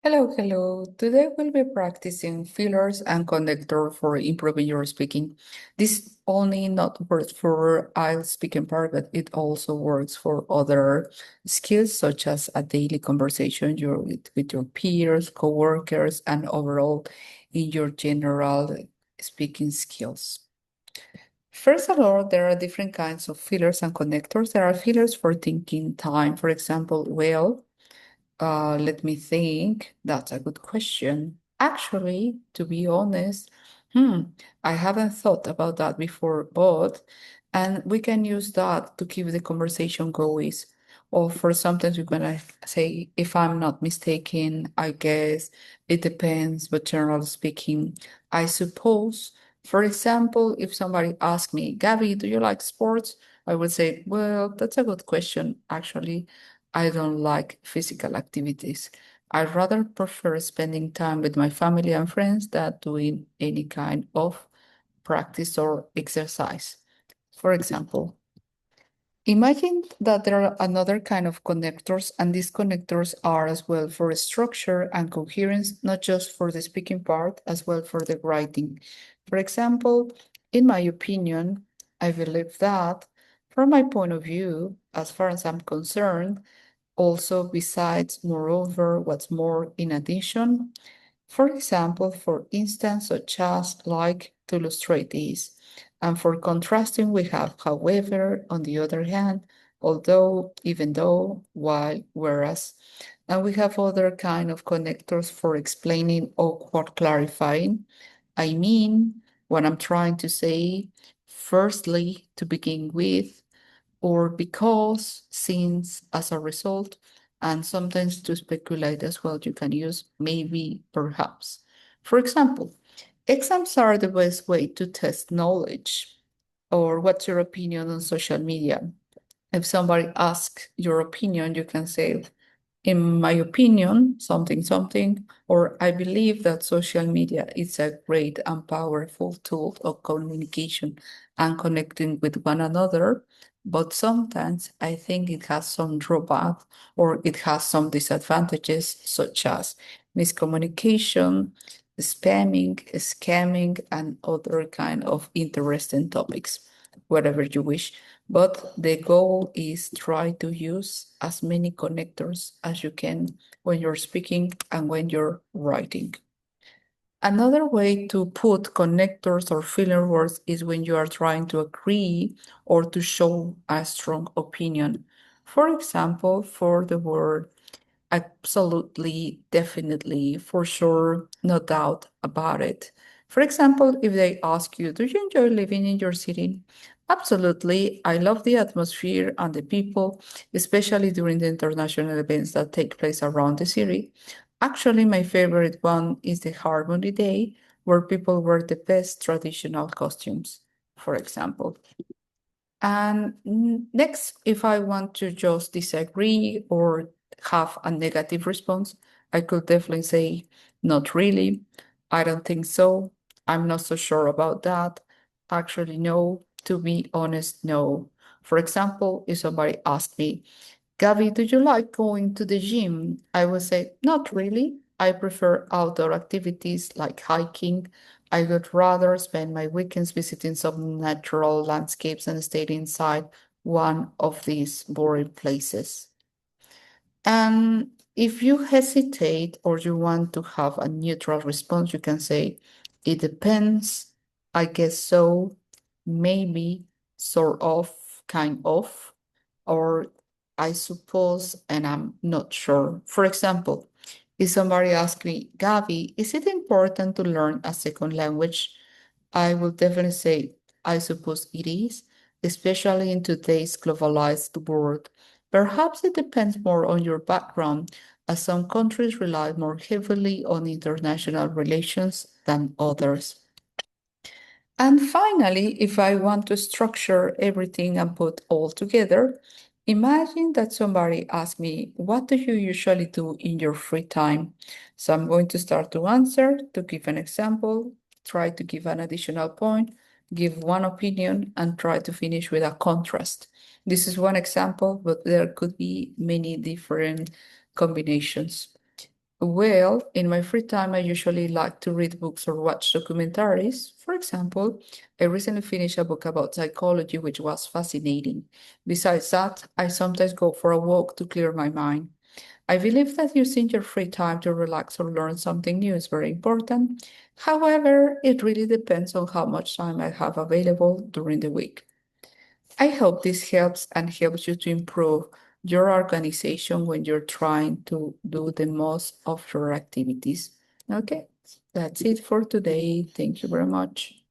Hello, hello. Today we'll be practicing fillers and connector for improving your speaking. This only not works for IELTS speaking part, but it also works for other skills such as a daily conversation with your peers, coworkers, and overall in your general speaking skills. First of all, there are different kinds of fillers and connectors. There are fillers for thinking time. For example, let me think. That's a good question. Actually, to be honest, hmm, I haven't thought about that before, but and we can use that to keep the conversation going. Or for sometimes we're gonna say, if I'm not mistaken, I guess it depends, but generally speaking, I suppose. For example, if somebody asks me, Gabby, do you like sports? I would say, well, that's a good question, actually. I don't like physical activities. I rather prefer spending time with my family and friends than doing any kind of practice or exercise. For example, imagine that there are another kind of connectors, and these connectors are as well for structure and coherence, not just for the speaking part, as well for the writing. For example, in my opinion, I believe that from my point of view, as far as I'm concerned, also besides, moreover, what's more in addition. For example, for instance, such as like to illustrate this. And for contrasting, we have however, on the other hand, although, even though, while, whereas, and we have other kind of connectors for explaining or for clarifying. I mean, what I'm trying to say, firstly, to begin with, or because, since, as a result, and sometimes to speculate as well, you can use maybe, perhaps. For example, exams are the best way to test knowledge. Or what's your opinion on social media? If somebody asks your opinion, you can say, in my opinion, something, something, or I believe that social media is a great and powerful tool of communication and connecting with one another. But sometimes I think it has some drawback or it has some disadvantages, such as miscommunication, spamming, scamming, and other kind of interesting topics, whatever you wish. But the goal is try to use as many connectors as you can when you're speaking and when you're writing. Another way to put connectors or filler words is when you are trying to agree or to show a strong opinion. For example, for the word absolutely, definitely, for sure, no doubt about it. For example, if they ask you, do you enjoy living in your city? Absolutely. I love the atmosphere and the people, especially during the international events that take place around the city. Actually, my favorite one is the Harmony Day, where people wear the best traditional costumes, for example. And next, if I want to just disagree or have a negative response, I could definitely say, not really. I don't think so. I'm not so sure about that. Actually, no. To be honest, no. For example, if somebody asked me, Gabby, do you like going to the gym? I would say, not really. I prefer outdoor activities like hiking. I would rather spend my weekends visiting some natural landscapes and stay inside one of these boring places. And if you hesitate or you want to have a neutral response, you can say, it depends. I guess so. Maybe, sort of, kind of, or I suppose, and I'm not sure. For example, if somebody asks me, Gavi, is it important to learn a second language? I will definitely say, I suppose it is, especially in today's globalized world. Perhaps it depends more on your background, as some countries rely more heavily on international relations than others. And finally, if I want to structure everything and put all together, imagine that somebody asks me, what do you usually do in your free time? So I'm going to start to answer, to give an example, try to give an additional point, give one opinion, and try to finish with a contrast. This is one example, but there could be many different combinations. Well, in my free time, I usually like to read books or watch documentaries. For example, I recently finished a book about psychology, which was fascinating. Besides that, I sometimes go for a walk to clear my mind. I believe that using your free time to relax or learn something new is very important. However, it really depends on how much time I have available during the week. I hope this helps and helps you to improve your organization when you're trying to do the most of your activities. Okay, that's it for today. Thank you very much.